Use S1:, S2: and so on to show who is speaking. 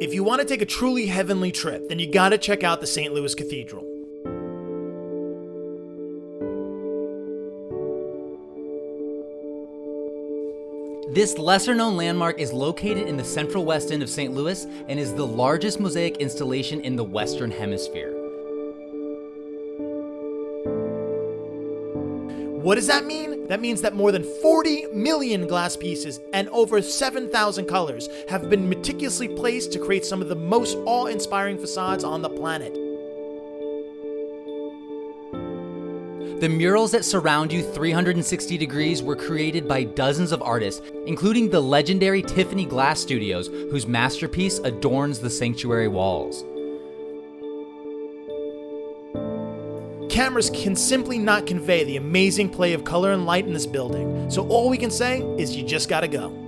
S1: if you want to take a truly heavenly trip, then you gotta check out the St. Louis Cathedral.
S2: This lesser-known landmark is located in the central west end of St. Louis and is the largest mosaic installation in the Western Hemisphere.
S1: What does that mean? That means that more than 40 million glass pieces and over 7,000 colors have been meticulously placed to create some of the most awe-inspiring facades on the planet.
S2: The murals that surround you 360 degrees were created by dozens of artists, including the legendary Tiffany Glass Studios, whose masterpiece adorns the sanctuary walls.
S1: Cameras can simply not convey the amazing play of color and light in this building, so all we can say is you just gotta go.